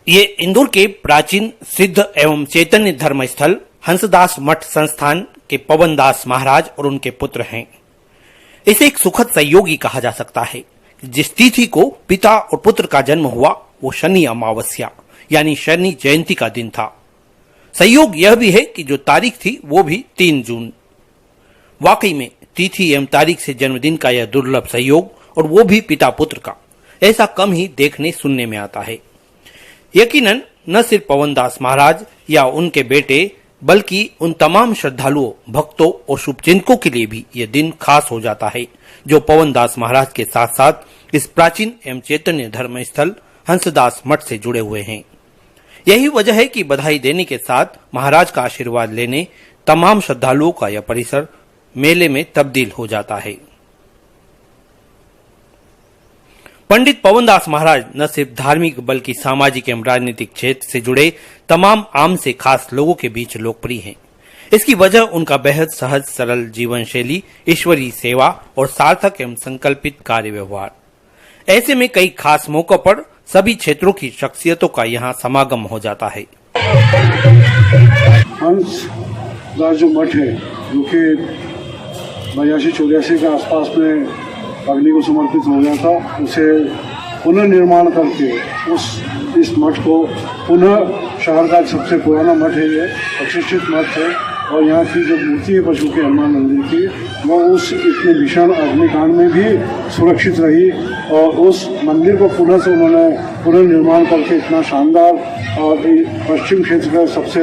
ये इंदौर के प्राचीन सिद्ध एवं चैतन्य धर्म स्थल हंसदास मठ संस्थान के पवनदास महाराज और उनके पुत्र हैं। इसे एक सुखद संयोग ही कहा जा सकता है। जिस तिथि को पिता और पुत्र का जन्म हुआ वो शनि अमावस्या यानी शनि जयंती का दिन था। संयोग यह भी है कि जो तारीख थी वो भी 3 जून। वाकई में तिथि एवं तारीख से जन्मदिन का यह दुर्लभ संयोग, और वो भी पिता पुत्र का, ऐसा कम ही देखने सुनने में आता है। यकीनन न सिर्फ पवनदास महाराज या उनके बेटे बल्कि उन तमाम श्रद्धालुओं, भक्तों और शुभचिंतकों के लिए भी यह दिन खास हो जाता है जो पवनदास महाराज के साथ साथ इस प्राचीन एवं चैतन्य धर्म स्थल हंसदास मठ से जुड़े हुए हैं। यही वजह है कि बधाई देने के साथ महाराज का आशीर्वाद लेने तमाम श्रद्धालुओं का यह परिसर मेले में तब्दील हो जाता है। पंडित पवनदास महाराज न सिर्फ धार्मिक बल्कि सामाजिक एवं राजनीतिक क्षेत्र से जुड़े तमाम आम से खास लोगों के बीच लोकप्रिय हैं। इसकी वजह उनका बेहद सहज सरल जीवन शैली, ईश्वरीय सेवा और सार्थक एवं संकल्पित कार्य व्यवहार। ऐसे में कई खास मौकों पर सभी क्षेत्रों की शख्सियतों का यहाँ समागम हो जाता है। हंसदास जो मठ है जो कि 82-84 के आसपास में अग्नि को समर्पित हो गया था, उसे पुनर्निर्माण करके इस मठ को पुनः शहर का सबसे पुराना मठ है, ये प्रतिष्ठित मठ है। और यहाँ की जो मूर्ति है पशु के हनुमान मंदिर की, वो उस इतने भीषण अग्निकांड में भी सुरक्षित रही और उस मंदिर को पुनः से उन्होंने पुनर्निर्माण करके इतना शानदार और पश्चिम क्षेत्र का सबसे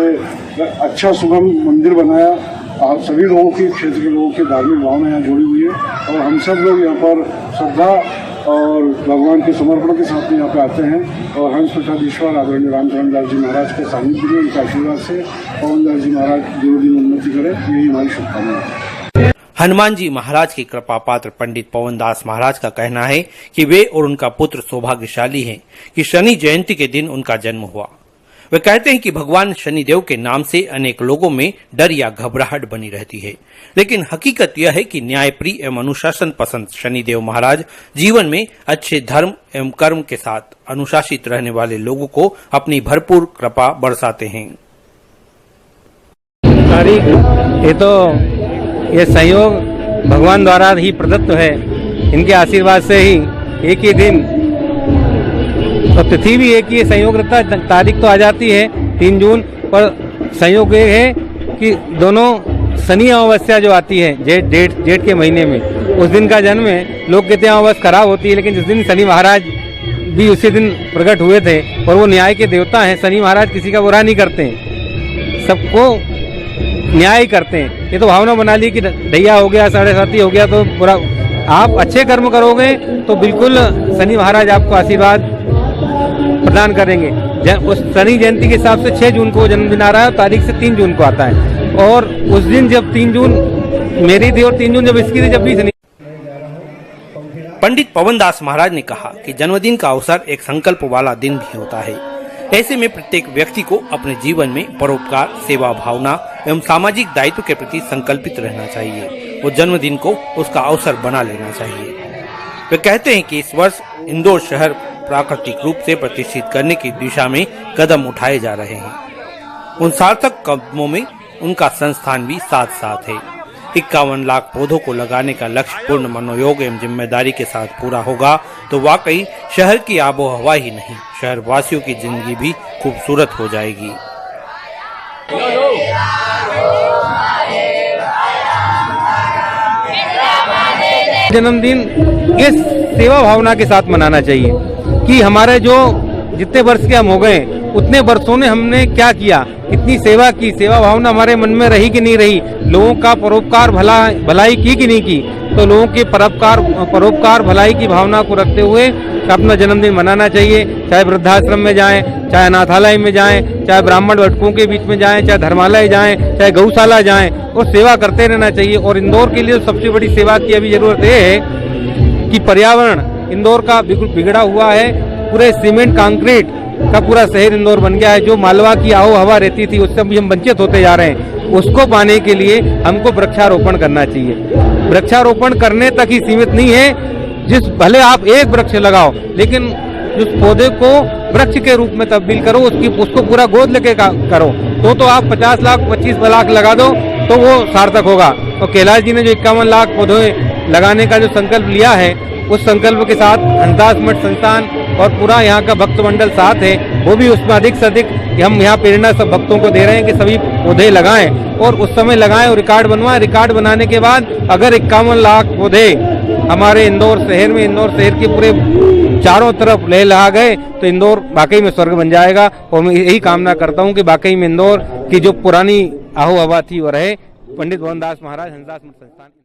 अच्छा सुगम मंदिर बनाया। सभी लोगों की, क्षेत्र के लोगों की धार्मिक भावना यहाँ जुड़ी हुई है और हम सब लोग यहाँ पर श्रद्धा और भगवान के समर्पण के साथ में यहाँ पे आते हैं। और हंस प्रसादीश्वर आदरणीय रामचरण दास जी महाराज के सानिध्य में, उनके आशीर्वाद से पवनदास जी महाराज दिन उन्नति करे, यही हमारी शुभकामना है। हनुमान जी महाराज की कृपा पात्र पंडित पवनदास महाराज का कहना है कि वे और उनका पुत्र सौभाग्यशाली हैं कि शनि जयंती के दिन उनका जन्म हुआ। वे कहते हैं कि भगवान शनिदेव के नाम से अनेक लोगों में डर या घबराहट बनी रहती है, लेकिन हकीकत यह है कि न्यायप्रिय एवं अनुशासन पसंद शनिदेव महाराज जीवन में अच्छे धर्म एवं कर्म के साथ अनुशासित रहने वाले लोगों को अपनी भरपूर कृपा बरसाते हैं। ये संयोग भगवान द्वारा ही प्रदत्त है। इनके आशीर्वाद से ही एक ही दिन और तिथि भी एक ही संयोग रहता है। तारीख तो आ जाती है 3 जून, पर संयोग ये है कि दोनों शनि अमावस्या जो आती है जेठ के महीने में, उस दिन का जन्म है। लोग कहते हैं अमावस्या खराब होती है, लेकिन जिस दिन शनि महाराज भी उसी दिन प्रकट हुए थे और वो न्याय के देवता हैं। शनि महाराज किसी का बुरा नहीं करते हैं, सबको न्याय करते हैं। ये तो भावना बना ली कि दैया हो गया, 7.5 हो गया तो बुरा। आप अच्छे कर्म करोगे तो बिल्कुल शनि महाराज आपको आशीर्वाद प्रदान करेंगे। उस शनि जयंती के हिसाब से 6 जून को जन्मदिन आ रहा है, तारीख से 3 जून को आता है। और उस दिन जब 3 जून मेरी थी और 3 जून जब इसकी थी, जब भी शनि। पंडित पवनदास महाराज ने कहा कि जन्मदिन का अवसर एक संकल्प वाला दिन भी होता है। ऐसे में प्रत्येक व्यक्ति को अपने जीवन में परोपकार, सेवा भावना एवं सामाजिक दायित्व के प्रति संकल्पित रहना चाहिए। वो जन्मदिन को उसका अवसर बना लेना चाहिए। वे कहते हैं कि इस वर्ष इंदौर शहर प्राकृतिक रूप से प्रतिष्ठित करने की दिशा में कदम उठाए जा रहे हैं। उन सार्थक कदमों में उनका संस्थान भी साथ साथ है। 51 लाख पौधों को लगाने का लक्ष्य पूर्ण मनोयोग एवं जिम्मेदारी के साथ पूरा होगा तो वाकई शहर की आबो हवा ही नहीं, शहर वासियों की जिंदगी भी खूबसूरत हो जाएगी। जन्मदिन इस सेवा भावना के साथ मनाना चाहिए कि हमारे जो जितने वर्ष के हम हो गए उतने वर्षों ने हमने क्या किया, कितनी सेवा की। सेवा भावना हमारे मन में रही कि नहीं रही, लोगों का परोपकार भलाई की कि नहीं की। तो लोगों के परोपकार भलाई की भावना को रखते हुए अपना जन्मदिन मनाना चाहिए। चाहे वृद्धाश्रम में जाएं, चाहे अनाथालय में जाएं, चाहे ब्राह्मण भटकों के बीच में जाएं, चाहे धर्मालय जाएं, चाहे गौशाला जाएं, और सेवा करते रहना चाहिए। और इंदौर के लिए सबसे बड़ी सेवा की अभी जरूरत ये है कि पर्यावरण इंदौर का बिगड़ा हुआ है। पूरे सीमेंट कंक्रीट का पूरा शहर इंदौर बन गया है। जो मालवा की आओ हवा रहती थी उससे भी हम वंचित होते जा रहे हैं। उसको पाने के लिए हमको वृक्षारोपण करना चाहिए। वृक्षारोपण करने तक ही सीमित नहीं है, भले आप एक वृक्ष लगाओ, लेकिन उस पौधे को वृक्ष के रूप में तब्दील करो, उसको पूरा गोद लेके करो, तो आप 50 लाख 25 लाख लगा दो तो वो सार्थक होगा। और कैलाश जी ने जो 51 लाख पौधे लगाने का जो संकल्प लिया है, उस संकल्प के साथ हंसदास मठ संस्थान और पूरा यहाँ का भक्त मंडल साथ है, वो भी उसमें अधिक से अधिक हम यहाँ प्रेरणा सब भक्तों को दे रहे हैं कि सभी पौधे लगाएं और उस समय लगाएं और रिकॉर्ड बनवाएं। रिकॉर्ड बनाने के बाद अगर 51 लाख पौधे हमारे इंदौर शहर में, इंदौर शहर के पूरे चारों तरफ लगा गए तो इंदौर वाकई में स्वर्ग बन जाएगा। और मैं यही कामना करता हूँ कि वाकई में इंदौर की जो पुरानी आहो हवा थी वो रहे। पंडित भवनदास महाराज, हंसदास मठ संस्थान।